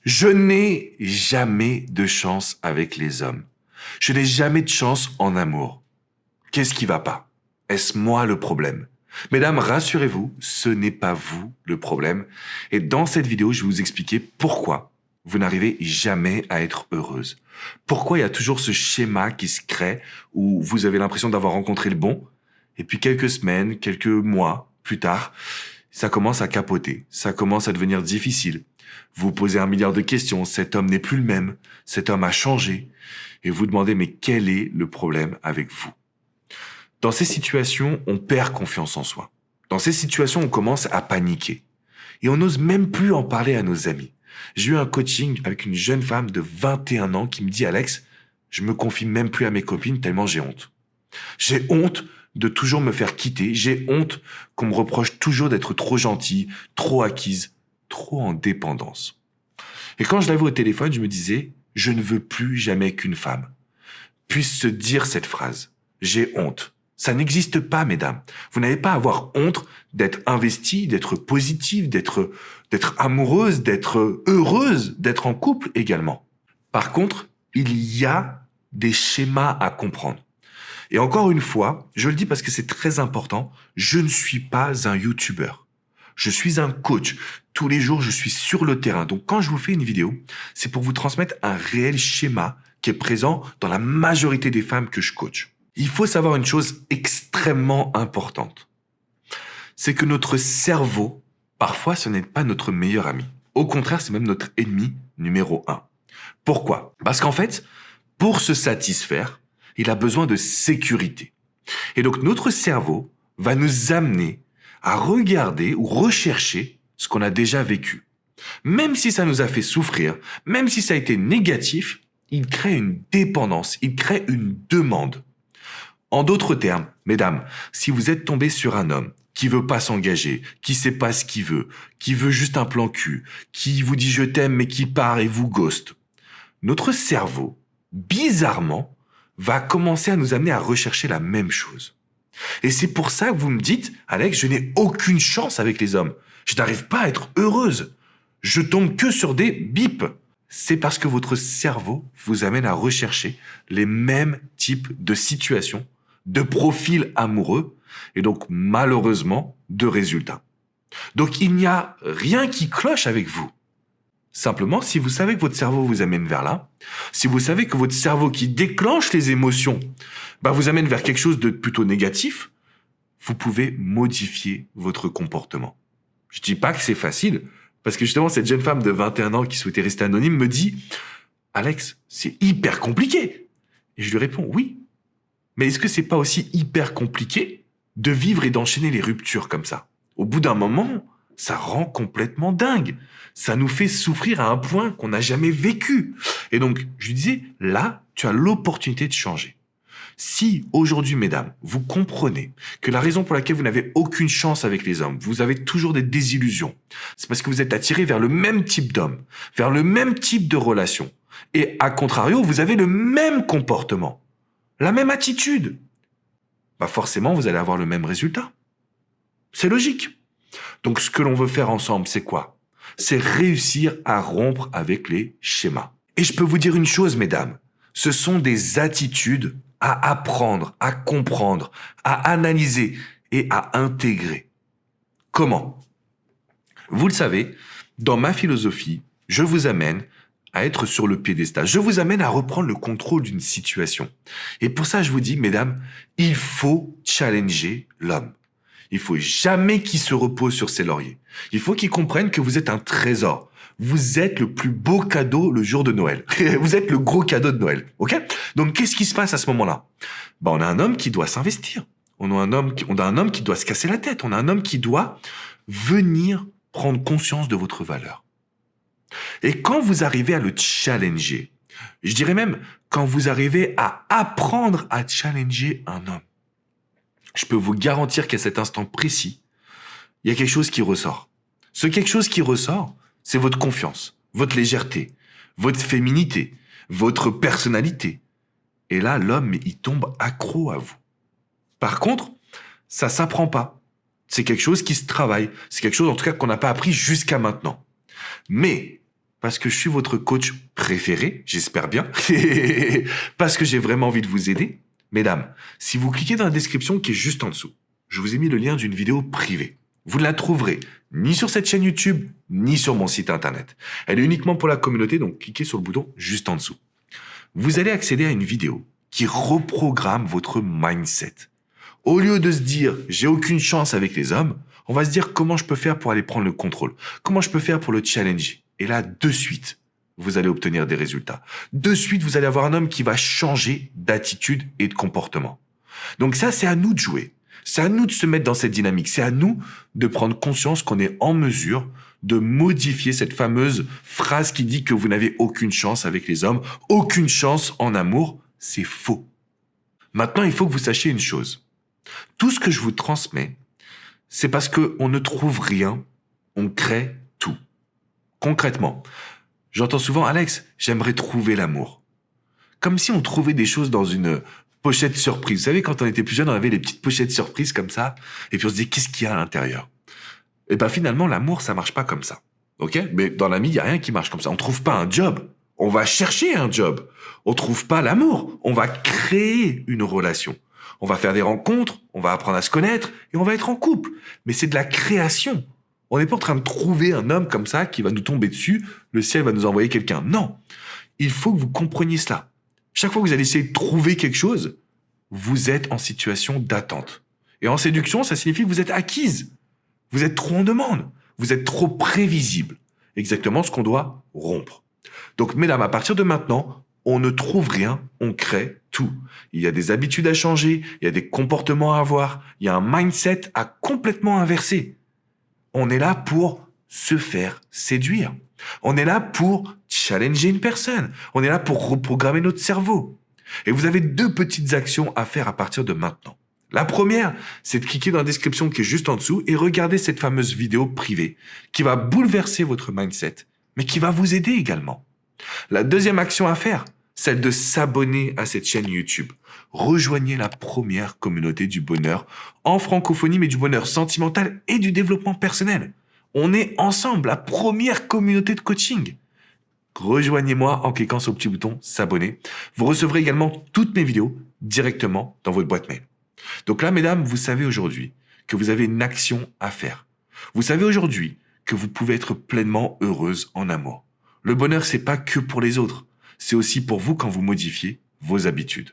Je n'ai jamais de chance avec les hommes. Je n'ai jamais de chance en amour. Qu'est-ce qui va pas? Est-ce moi le problème? Mesdames, rassurez-vous, ce n'est pas vous le problème. Et dans cette vidéo, je vais vous expliquer pourquoi vous n'arrivez jamais à être heureuse. Pourquoi il y a toujours ce schéma qui se crée où vous avez l'impression d'avoir rencontré le bon, et puis quelques semaines, quelques mois plus tard, ça commence à capoter, ça commence à devenir difficile. Vous posez 1 milliard de questions, cet homme n'est plus le même, cet homme a changé, et vous demandez mais quel est le problème avec vous? Dans ces situations, on perd confiance en soi. Dans ces situations, on commence à paniquer. Et on n'ose même plus en parler à nos amis. J'ai eu un coaching avec une jeune femme de 21 ans qui me dit « Alex, je me confie même plus à mes copines tellement j'ai honte. J'ai honte de toujours me faire quitter. J'ai honte qu'on me reproche toujours d'être trop gentille, trop acquise, trop en dépendance. » Et quand je l'avais au téléphone, je me disais « Je ne veux plus jamais qu'une femme puisse se dire cette phrase. J'ai honte. » Ça n'existe pas, mesdames. Vous n'avez pas à avoir honte d'être investie, d'être positive, d'être amoureuse, d'être heureuse, d'être en couple également. Par contre, il y a des schémas à comprendre. Et encore une fois, je le dis parce que c'est très important, je ne suis pas un YouTuber. Je suis un coach. Tous les jours, je suis sur le terrain. Donc, quand je vous fais une vidéo, c'est pour vous transmettre un réel schéma qui est présent dans la majorité des femmes que je coach. Il faut savoir une chose extrêmement importante. C'est que notre cerveau, parfois, ce n'est pas notre meilleur ami. Au contraire, c'est même notre ennemi numéro 1. Pourquoi? Parce qu'en fait, pour se satisfaire, il a besoin de sécurité. Et donc, notre cerveau va nous amener à regarder ou rechercher ce qu'on a déjà vécu. Même si ça nous a fait souffrir, même si ça a été négatif, il crée une dépendance, il crée une demande. En d'autres termes, mesdames, si vous êtes tombé sur un homme qui veut pas s'engager, qui sait pas ce qu'il veut, qui veut juste un plan cul, qui vous dit je t'aime mais qui part et vous ghost, notre cerveau, bizarrement, va commencer à nous amener à rechercher la même chose. Et c'est pour ça que vous me dites, Alex, je n'ai aucune chance avec les hommes. Je n'arrive pas à être heureuse. Je tombe que sur des bips. C'est parce que votre cerveau vous amène à rechercher les mêmes types de situations, de profils amoureux, et donc malheureusement de résultats. Donc il n'y a rien qui cloche avec vous. Simplement, si vous savez que votre cerveau vous amène vers là, si vous savez que votre cerveau qui déclenche les émotions vous amène vers quelque chose de plutôt négatif, vous pouvez modifier votre comportement. Je dis pas que c'est facile, parce que justement, cette jeune femme de 21 ans qui souhaitait rester anonyme me dit « Alex, c'est hyper compliqué !» Et je lui réponds « Oui, mais est-ce que c'est pas aussi hyper compliqué de vivre et d'enchaîner les ruptures comme ça? Au bout d'un moment, ça rend complètement dingue. Ça nous fait souffrir à un point qu'on n'a jamais vécu. » Et donc, je lui disais « Là, tu as l'opportunité de changer. » Si aujourd'hui, mesdames, vous comprenez que la raison pour laquelle vous n'avez aucune chance avec les hommes, vous avez toujours des désillusions, c'est parce que vous êtes attiré vers le même type d'homme, vers le même type de relation. Et à contrario, vous avez le même comportement, la même attitude. Forcément, vous allez avoir le même résultat. C'est logique. Donc, ce que l'on veut faire ensemble, c'est quoi? C'est réussir à rompre avec les schémas. Et je peux vous dire une chose, mesdames, ce sont des attitudes à apprendre, à comprendre, à analyser et à intégrer. Comment? Vous le savez, dans ma philosophie, je vous amène à être sur le piédestal. Je vous amène à reprendre le contrôle d'une situation. Et pour ça, je vous dis, mesdames, il faut challenger l'homme. Il faut jamais qu'il se repose sur ses lauriers. Il faut qu'il comprenne que vous êtes un trésor. Vous êtes le plus beau cadeau le jour de Noël. Vous êtes le gros cadeau de Noël. OK? Donc, qu'est-ce qui se passe à ce moment-là? On a un homme qui doit s'investir. On a un homme qui doit se casser la tête. On a un homme qui doit venir prendre conscience de votre valeur. Et quand vous arrivez à le challenger, je dirais même quand vous arrivez à apprendre à challenger un homme, je peux vous garantir qu'à cet instant précis, il y a quelque chose qui ressort. Ce quelque chose qui ressort, c'est votre confiance, votre légèreté, votre féminité, votre personnalité. Et là, l'homme, il tombe accro à vous. Par contre, ça s'apprend pas. C'est quelque chose qui se travaille. C'est quelque chose, en tout cas, qu'on n'a pas appris jusqu'à maintenant. Mais, parce que je suis votre coach préféré, j'espère bien, parce que j'ai vraiment envie de vous aider. Mesdames, si vous cliquez dans la description qui est juste en dessous, je vous ai mis le lien d'une vidéo privée. Vous ne la trouverez ni sur cette chaîne YouTube, ni sur mon site internet. Elle est uniquement pour la communauté, donc cliquez sur le bouton juste en dessous. Vous allez accéder à une vidéo qui reprogramme votre mindset. Au lieu de se dire « j'ai aucune chance avec les hommes », on va se dire « comment je peux faire pour aller prendre le contrôle ? Comment je peux faire pour le challenger ?» Et là, de suite, vous allez obtenir des résultats. De suite, vous allez avoir un homme qui va changer d'attitude et de comportement. Donc ça, c'est à nous de jouer. C'est à nous de se mettre dans cette dynamique. C'est à nous de prendre conscience qu'on est en mesure de modifier cette fameuse phrase qui dit que vous n'avez aucune chance avec les hommes, aucune chance en amour. C'est faux. Maintenant, il faut que vous sachiez une chose. Tout ce que je vous transmets, c'est parce qu'on ne trouve rien, on crée tout. Concrètement, j'entends souvent « Alex, j'aimerais trouver l'amour ». Comme si on trouvait des choses dans une pochette surprise. Vous savez, quand on était plus jeune, on avait les petites pochettes surprises comme ça, et puis on se disait « qu'est-ce qu'il y a à l'intérieur ?» Et ben finalement, l'amour, ça marche pas comme ça. Ok ? Mais dans la vie, il y a rien qui marche comme ça. On trouve pas un job. On va chercher un job. On trouve pas l'amour. On va créer une relation. On va faire des rencontres, on va apprendre à se connaître et on va être en couple. Mais c'est de la création. On n'est pas en train de trouver un homme comme ça qui va nous tomber dessus, le ciel va nous envoyer quelqu'un. Non. Il faut que vous compreniez cela. Chaque fois que vous allez essayer de trouver quelque chose, vous êtes en situation d'attente. Et en séduction, ça signifie que vous êtes acquise. Vous êtes trop en demande. Vous êtes trop prévisible. Exactement ce qu'on doit rompre. Donc, mesdames, à partir de maintenant, on ne trouve rien, on crée tout. Il y a des habitudes à changer, il y a des comportements à avoir, il y a un mindset à complètement inverser. On est là pour se faire séduire. On est là pour challenger une personne. On est là pour reprogrammer notre cerveau. Et vous avez 2 petites actions à faire à partir de maintenant. La première, c'est de cliquer dans la description qui est juste en dessous et regarder cette fameuse vidéo privée qui va bouleverser votre mindset, mais qui va vous aider également. La deuxième action à faire, celle de s'abonner à cette chaîne YouTube. Rejoignez la première communauté du bonheur en francophonie, mais du bonheur sentimental et du développement personnel. On est ensemble, la première communauté de coaching. Rejoignez-moi en cliquant sur le petit bouton s'abonner. Vous recevrez également toutes mes vidéos directement dans votre boîte mail. Donc là, mesdames, vous savez aujourd'hui que vous avez une action à faire. Vous savez aujourd'hui que vous pouvez être pleinement heureuse en amour. Le bonheur, c'est pas que pour les autres. C'est aussi pour vous quand vous modifiez vos habitudes.